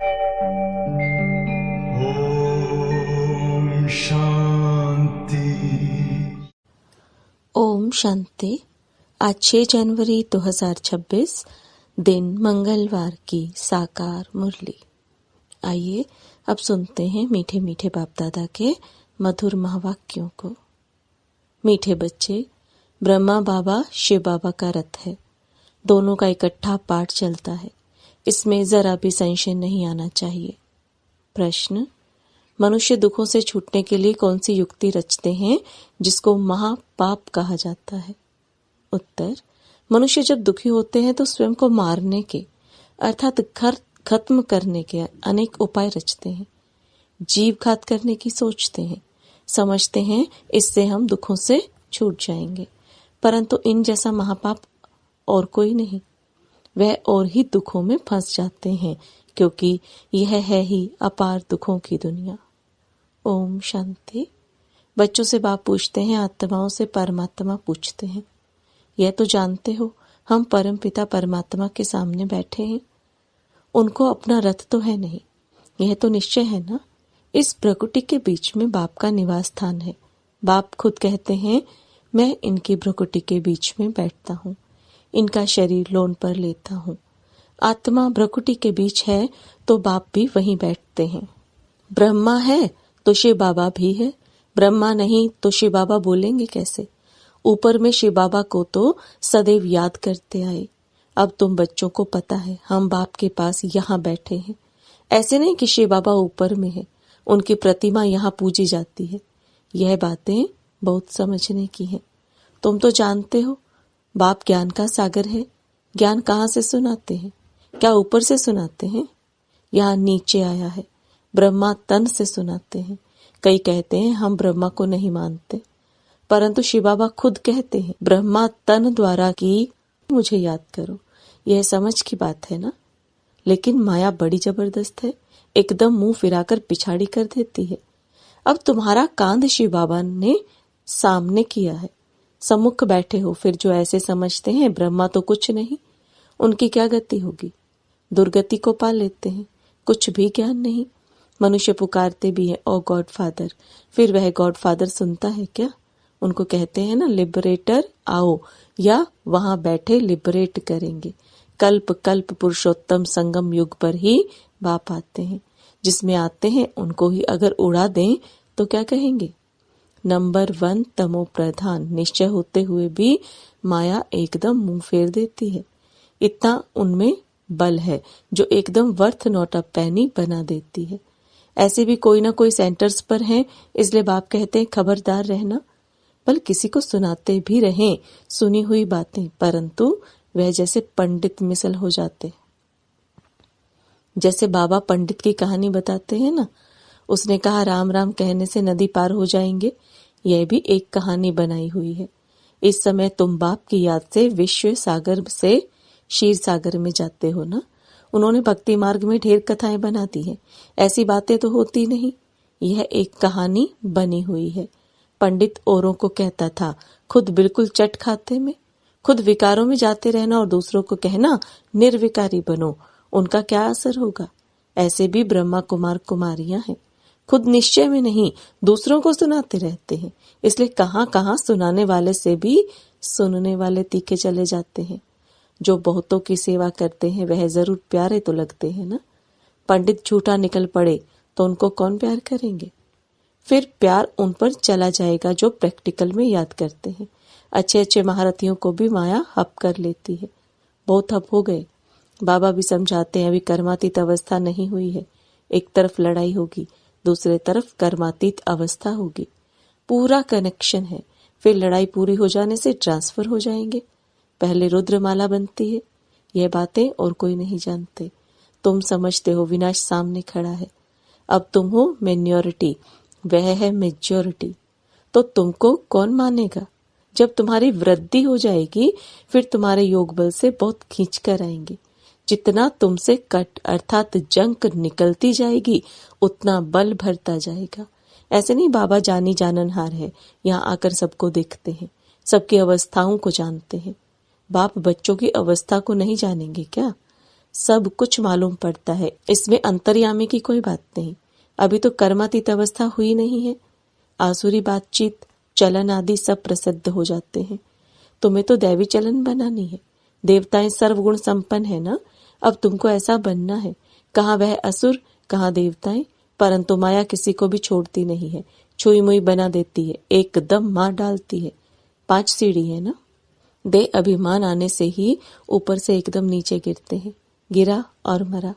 ओम शांति। ओम शांति। आज 6 जनवरी 2026 दिन मंगलवार की साकार मुरली। आइए अब सुनते हैं मीठे मीठे बाप दादा के मधुर महावाक्यों को। मीठे बच्चे, ब्रह्मा बाबा शिव बाबा का रथ है। दोनों का इकट्ठा पाठ चलता है, इसमें जरा भी संशय नहीं आना चाहिए। प्रश्न: मनुष्य दुखों से छूटने के लिए कौन सी युक्ति रचते हैं जिसको महापाप कहा जाता है? उत्तर: मनुष्य जब दुखी होते हैं तो स्वयं को मारने के अर्थात खत्म करने के अनेक उपाय रचते हैं। जीव घात करने की सोचते हैं, समझते हैं इससे हम दुखों से छूट जाएंगे, परंतु इन जैसा महापाप और कोई नहीं। वह और ही दुखों में फंस जाते हैं, क्योंकि यह है ही अपार दुखों की दुनिया। ओम शांति। बच्चों से बाप पूछते हैं, आत्माओं से परमात्मा पूछते हैं, यह तो जानते हो हम परम पिता परमात्मा के सामने बैठे हैं। उनको अपना रथ तो है नहीं, यह तो निश्चय है ना। इस प्रकृति के बीच में बाप का निवास स्थान है। बाप खुद कहते हैं, मैं इनकी प्रकृति के बीच में बैठता हूँ, इनका शरीर लोन पर लेता हूँ। आत्मा प्रकृति के बीच है तो बाप भी वहीं बैठते हैं। ब्रह्मा है तो शिव बाबा भी है, ब्रह्मा नहीं तो शिव बाबा बोलेंगे कैसे? ऊपर में शिव बाबा को तो सदैव याद करते आए। अब तुम बच्चों को पता है हम बाप के पास यहाँ बैठे हैं। ऐसे नहीं कि शिव बाबा ऊपर में है, उनकी प्रतिमा यहाँ पूजी जाती है। यह बातें बहुत समझने की हैं। तुम तो जानते हो बाप ज्ञान का सागर है। ज्ञान कहाँ से सुनाते हैं? क्या ऊपर से सुनाते हैं? यहाँ नीचे आया है। ब्रह्मा तन से सुनाते हैं। कई कहते हैं हम ब्रह्मा को नहीं मानते, परंतु शिव बाबा खुद कहते हैं ब्रह्मा तन द्वारा की मुझे याद करो। यह समझ की बात है ना। लेकिन माया बड़ी जबरदस्त है, एकदम मुंह फिराकर पिछाड़ी कर देती है। अब तुम्हारा कांध शिव बाबा ने सामने किया है, सम्मुख बैठे हो, फिर जो ऐसे समझते हैं ब्रह्मा तो कुछ नहीं, उनकी क्या गति होगी? दुर्गति को पा लेते हैं। कुछ भी ज्ञान नहीं। मनुष्य पुकारते भी है ओ गॉड फादर, फिर वह गॉड फादर सुनता है क्या? उनको कहते हैं ना लिबरेटर आओ, या वहां बैठे लिबरेट करेंगे। कल्प कल्प पुरुषोत्तम संगम युग पर ही बाप आते हैं। जिसमें आते हैं उनको ही अगर उड़ा दें तो क्या कहेंगे? नंबर 1 तमो प्रधान निश्चय होते हुए भी माया एकदम मुंह फेर देती है। इतना उनमें बल है जो एकदम वर्थ नॉट अ पेनी बना देती है। ऐसे भी कोई ना कोई सेंटर्स पर हैं, इसलिए बाप कहते हैं खबरदार रहना। बल किसी को सुनाते भी रहें सुनी हुई बातें, परंतु वह जैसे पंडित मिसल हो जाते। जैसे बाबा पंडित की कहानी बताते हैं ना, उसने कहा राम राम कहने से नदी पार हो जाएंगे। यह भी एक कहानी बनाई हुई है। इस समय तुम बाप की याद से विश्व सागर से क्षीर सागर में जाते हो ना। उन्होंने भक्ति मार्ग में ढेर कथाएं बना दी हैं। ऐसी बातें तो होती नहीं, यह एक कहानी बनी हुई है। पंडित औरों को कहता था, खुद बिल्कुल चट खाते में, खुद विकारों में जाते रहना और दूसरों को कहना निर्विकारी बनो, उनका क्या असर होगा? ऐसे भी ब्रह्मा कुमार कुमारियां हैं, खुद निश्चय में नहीं, दूसरों को सुनाते रहते हैं। इसलिए कहाँ कहाँ सुनाने वाले से भी सुनने वाले तीखे चले जाते हैं। जो बहुतों की सेवा करते हैं वह जरूर प्यारे तो लगते हैं ना। पंडित झूठा निकल पड़े तो उनको कौन प्यार करेंगे? फिर प्यार उन पर चला जाएगा जो प्रैक्टिकल में याद करते हैं। अच्छे अच्छे महारथियों को भी माया हप कर लेती है। बहुत हप हो गए। बाबा भी समझाते हैं अभी कर्मातीत अवस्था नहीं हुई है। एक तरफ लड़ाई होगी, दूसरे तरफ कर्मातीत अवस्था होगी। पूरा कनेक्शन है। फिर लड़ाई पूरी हो जाने से ट्रांसफर हो जाएंगे। पहले रुद्रमाला बनती है। यह बातें और कोई नहीं जानते। तुम समझते हो विनाश सामने खड़ा है। अब तुम हो माइनॉरिटी, वह है मेजॉरिटी। तो तुमको कौन मानेगा? जब तुम्हारी वृद्धि हो जाएगी फिर तुम्हारे योग बल से बहुत खींच कर आएंगे। जितना तुमसे कट अर्थात जंक निकलती जाएगी उतना बल भरता जाएगा। ऐसे नहीं बाबा जानी जाननहार है, यहाँ आकर सबको देखते हैं, सबकी अवस्थाओं को जानते हैं। बाप बच्चों की अवस्था को नहीं जानेंगे क्या? सब कुछ मालूम पड़ता है, इसमें अंतर्यामी की कोई बात नहीं। अभी तो कर्मातीत अवस्था हुई नहीं है। आसुरी बातचीत, चलन आदि सब प्रसिद्ध हो जाते हैं। तुम्हें तो दैवी चलन बनानी है। देवताएं सर्वगुण संपन्न है ना, अब तुमको ऐसा बनना है। कहाँ वह असुर, कहाँ देवताएं, परंतु माया किसी को भी छोड़ती नहीं है, छुई मुई बना देती है, एकदम मार डालती है। 5 सीढ़ी है ना, दे अभिमान आने से ही ऊपर से एकदम नीचे गिरते हैं। गिरा और मरा।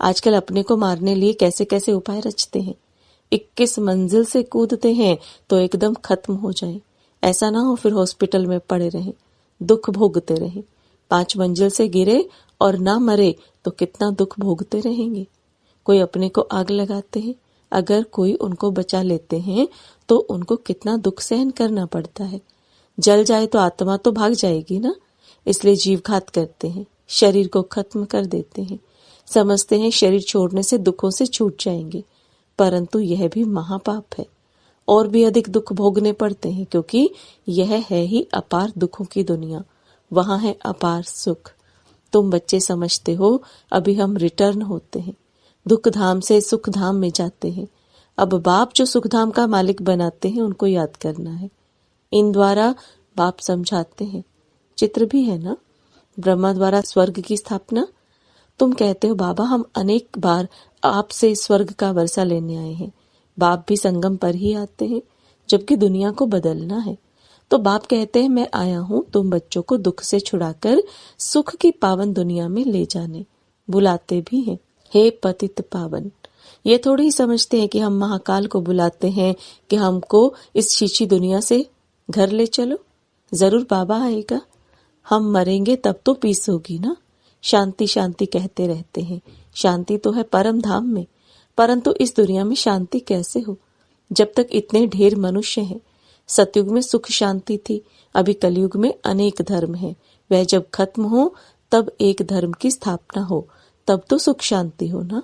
आजकल अपने को मारने लिए कैसे कैसे उपाय रचते हैं। 21 मंजिल से कूदते हैं तो एकदम खत्म हो जाएं। ऐसा ना हो फिर हॉस्पिटल में पड़े रहें, दुख भोगते रहें। 5 मंजिल से गिरे और ना मरे तो कितना दुख भोगते रहेंगे। कोई अपने को आग लगाते हैं, अगर कोई उनको बचा लेते हैं तो उनको कितना दुख सहन करना पड़ता है। जल जाए तो आत्मा तो भाग जाएगी ना, इसलिए जीवघात करते हैं, शरीर को खत्म कर देते हैं। समझते हैं शरीर छोड़ने से दुखों से छूट जाएंगे, परंतु यह भी महापाप है और भी अधिक दुख भोगने पड़ते हैं, क्योंकि यह है ही अपार दुखों की दुनिया, वहां है अपार सुख। तुम बच्चे समझते हो अभी हम रिटर्न होते हैं, दुख धाम से सुख धाम में जाते हैं। अब बाप जो सुख धाम का मालिक बनाते हैं उनको याद करना है। इन द्वारा बाप समझाते हैं। चित्र भी है ना, ब्रह्मा द्वारा स्वर्ग की स्थापना। तुम कहते हो बाबा हम अनेक बार आपसे स्वर्ग का वर्षा लेने आए हैं। बाप भी संगम पर ही आते हैं, जबकि दुनिया को बदलना है। तो बाप कहते हैं मैं आया हूँ तुम बच्चों को दुख से छुड़ाकर सुख की पावन दुनिया में ले जाने। बुलाते भी हैं, हे पतित पावन। ये थोड़ी ही समझते हैं कि हम महाकाल को बुलाते हैं कि हमको इस शीशी दुनिया से घर ले चलो। जरूर बाबा आएगा, हम मरेंगे तब तो पीस होगी ना। शांति शांति कहते रहते हैं, शांति तो है परम धाम में, परंतु इस दुनिया में शांति कैसे हो जब तक इतने ढेर मनुष्य हैं। सतयुग में सुख शांति थी, अभी कलयुग में अनेक धर्म हैं। वह जब खत्म हो तब एक धर्म की स्थापना हो, तब तो सुख शांति हो ना।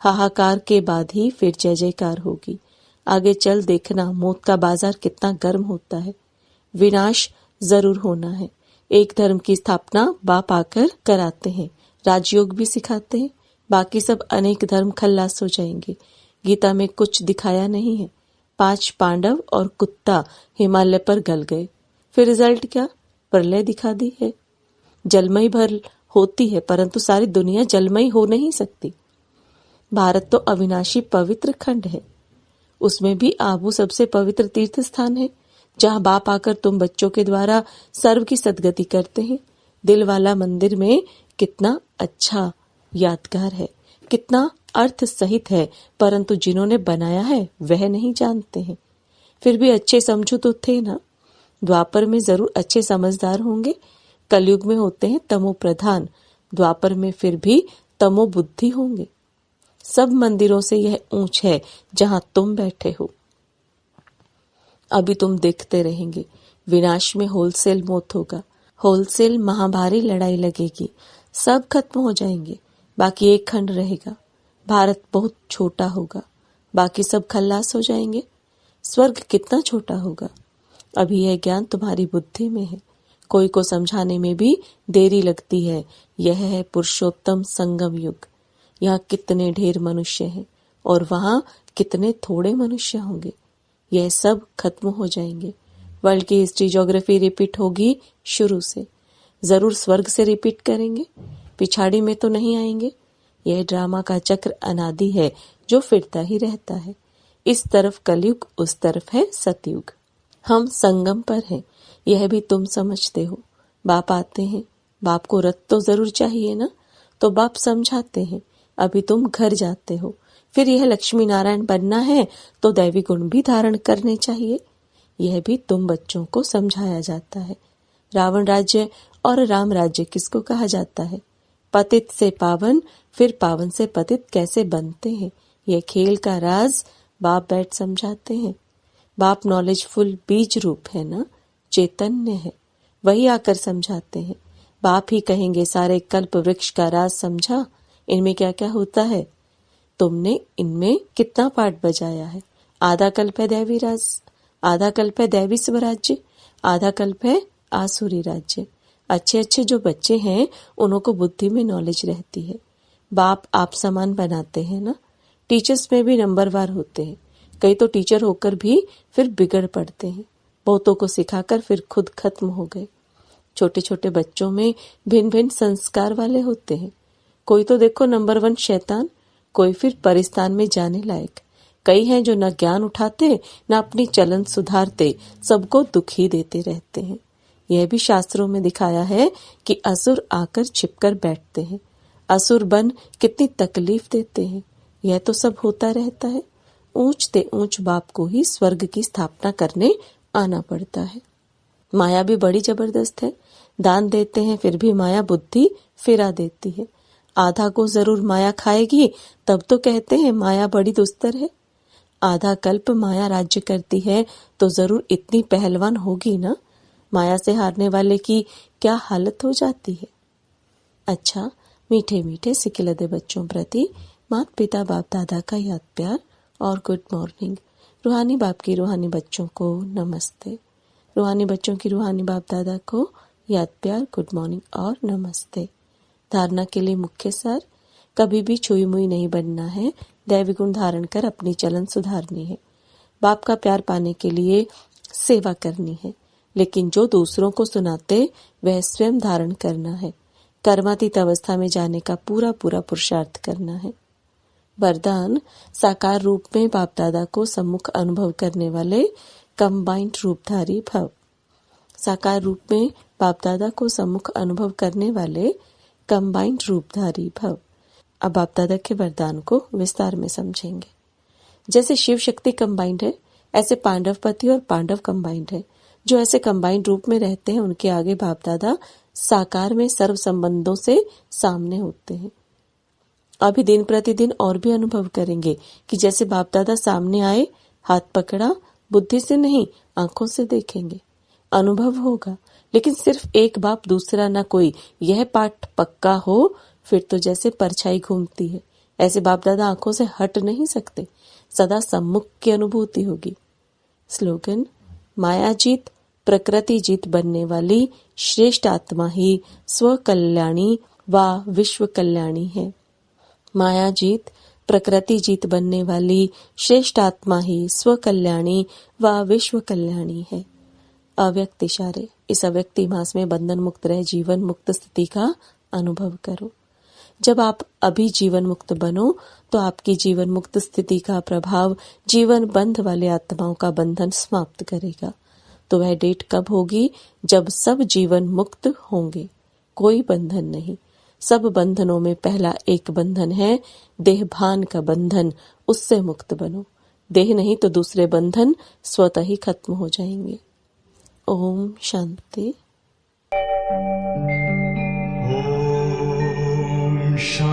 हाहाकार के बाद ही फिर जय जयकार होगी। आगे चल देखना मौत का बाजार कितना गर्म होता है। विनाश जरूर होना है। एक धर्म की स्थापना बाप आकर कराते हैं, राजयोग भी सिखाते हैं। बाकी सब अनेक धर्म खल्लास हो जाएंगे। गीता में कुछ दिखाया नहीं है। 5 पांडव और कुत्ता हिमालय पर गल गए, फिर रिजल्ट क्या, प्रलय दिखा दी है। जलमयी भर होती है, परंतु सारी दुनिया जलमयी हो नहीं सकती। भारत तो अविनाशी पवित्र खंड है, उसमें भी आबू सबसे पवित्र तीर्थ स्थान है, जहाँ बाप आकर तुम बच्चों के द्वारा सर्व की सदगति करते हैं। दिल वाला मंदिर में कितना अच्छा यादगार है, कितना अर्थ सहित है, परंतु जिन्होंने बनाया है वह नहीं जानते हैं। फिर भी अच्छे समझो तो थे ना। द्वापर में जरूर अच्छे समझदार होंगे, कलयुग में होते हैं तमो प्रधान, द्वापर में फिर भी तमो बुद्धि होंगे। सब मंदिरों से यह ऊंच है जहां तुम बैठे हो। अभी तुम देखते रहेंगे, विनाश में होलसेल मौत होगा, होलसेल महाभारी लड़ाई लगेगी, सब खत्म हो जाएंगे, बाकी एक खंड रहेगा। भारत बहुत छोटा होगा, बाकी सब खल्लास हो जाएंगे। स्वर्ग कितना छोटा होगा। अभी यह ज्ञान तुम्हारी बुद्धि में है, कोई को समझाने में भी देरी लगती है। यह है पुरुषोत्तम संगम युग। यहाँ कितने ढेर मनुष्य हैं और वहाँ कितने थोड़े मनुष्य होंगे। यह सब खत्म हो जाएंगे। वर्ल्ड की हिस्ट्री ज्योग्राफी रिपीट होगी शुरू से। जरूर स्वर्ग से रिपीट करेंगे, पिछाड़ी में तो नहीं आएंगे। यह ड्रामा का चक्र अनादि है जो फिरता ही रहता है। इस तरफ कलयुग, उस तरफ है सतयुग। हम संगम पर हैं, यह भी तुम समझते हो। बाप आते हैं, बाप को रथ तो जरूर चाहिए ना, तो बाप समझाते हैं। अभी तुम घर जाते हो, फिर यह लक्ष्मी नारायण बनना है तो दैवी गुण भी धारण करने चाहिए। यह भी तुम बच्चों को समझाया जाता है। रावण राज्य और राम राज्य किसको कहा जाता है? पतित से पावन, फिर पावन से पतित कैसे बनते हैं, यह खेल का राज बाप बैठ समझाते हैं। बाप नॉलेजफुल बीज रूप है ना, चैतन्य है, वही आकर समझाते हैं। बाप ही कहेंगे सारे कल्प वृक्ष का राज समझा, इनमें क्या क्या होता है, तुमने इनमें कितना पाठ बजाया है। आधा कल्प है दैवी राज, आधा कल्प है दैवी स्वराज्य, आधा कल्प है आसुरी राज्य। अच्छे अच्छे जो बच्चे हैं उन्हों को बुद्धि में नॉलेज रहती है। बाप आप समान बनाते हैं ना। टीचर्स में भी नंबरवार होते हैं। कई तो टीचर होकर भी फिर बिगड़ पड़ते हैं। बहुतों को सिखाकर फिर खुद खत्म हो गए। छोटे छोटे बच्चों में भिन्न भिन्न संस्कार वाले होते हैं। कोई तो देखो नंबर 1 शैतान, कोई फिर परिस्तान में जाने लायक। कई हैं जो न ज्ञान उठाते न अपनी चलन सुधारते, सबको दुखी देते रहते हैं। यह भी शास्त्रों में दिखाया है कि असुर आकर छिपकर बैठते हैं। असुर बन कितनी तकलीफ देते हैं। यह तो सब होता रहता है। ऊंचते ऊंच बाप को ही स्वर्ग की स्थापना करने आना पड़ता है। माया भी बड़ी जबरदस्त है। दान देते हैं फिर भी माया बुद्धि फिरा देती है। आधा को जरूर माया खाएगी, तब तो कहते हैं माया बड़ी दुस्तर है। आधा कल्प माया राज्य करती है तो जरूर इतनी पहलवान होगी ना। माया से हारने वाले की क्या हालत हो जाती है। अच्छा, मीठे मीठे सिकिलदे बच्चों प्रति माता पिता बाप दादा का याद प्यार और गुड मॉर्निंग। रूहानी बाप की रूहानी बच्चों को नमस्ते। रूहानी बच्चों की रूहानी बाप दादा को याद प्यार, गुड मॉर्निंग और नमस्ते। धारणा के लिए मुख्य सार, कभी भी छुई मुई नहीं बनना है। दैवी गुण धारण कर अपनी चलन सुधारनी है। बाप का प्यार पाने के लिए सेवा करनी है, लेकिन जो दूसरों को सुनाते वह स्वयं धारण करना है। कर्मातीत अवस्था में जाने का पूरा पूरा पुरुषार्थ करना है। वरदान, साकार रूप में बाप दादा को सम्मुख अनुभव करने वाले कंबाइंड रूपधारी भव। साकार रूप में बाप दादा को सम्मुख अनुभव करने वाले कंबाइंड रूपधारी भव। अब बाप दादा के वरदान को विस्तार में समझेंगे। जैसे शिव शक्ति कंबाइंड है, ऐसे पांडव पति और पांडव कंबाइंड है। जो ऐसे कंबाइंड रूप में रहते हैं उनके आगे बाप दादा साकार में सर्व संबंधों से सामने होते हैं। अभी दिन प्रतिदिन और भी अनुभव करेंगे कि जैसे बाप दादा सामने आए, हाथ पकड़ा, बुद्धि से नहीं आंखों से देखेंगे। अनुभव होगा, लेकिन सिर्फ एक बाप दूसरा ना कोई, यह पाठ पक्का हो फिर तो जैसे परछाई घूमती है। ऐसे बाप दादा आंखों से हट नहीं सकते, सदा सम्मुख की अनुभूति होगी। स्लोगन, माया जीत प्रकृति जीत बनने वाली श्रेष्ठ आत्मा ही स्व कल्याणी व विश्व कल्याणी है। माया जीत प्रकृति जीत बनने वाली श्रेष्ठ आत्मा ही स्व कल्याणी व विश्व कल्याणी है। अव्यक्त इशारे, इस अव्यक्ति मास में बंधन मुक्त रह जीवन मुक्त स्थिति का अनुभव करो। जब आप अभी जीवन मुक्त बनो तो आपकी जीवन मुक्त स्थिति का प्रभाव जीवन बंध वाले आत्माओं का बंधन समाप्त करेगा। तो वह डेट कब होगी? जब सब जीवन मुक्त होंगे, कोई बंधन नहीं। सब बंधनों में पहला एक बंधन है देह भान का बंधन, उससे मुक्त बनो। देह नहीं तो दूसरे बंधन स्वतः ही खत्म हो जाएंगे। ओम शांति। Om Shanti.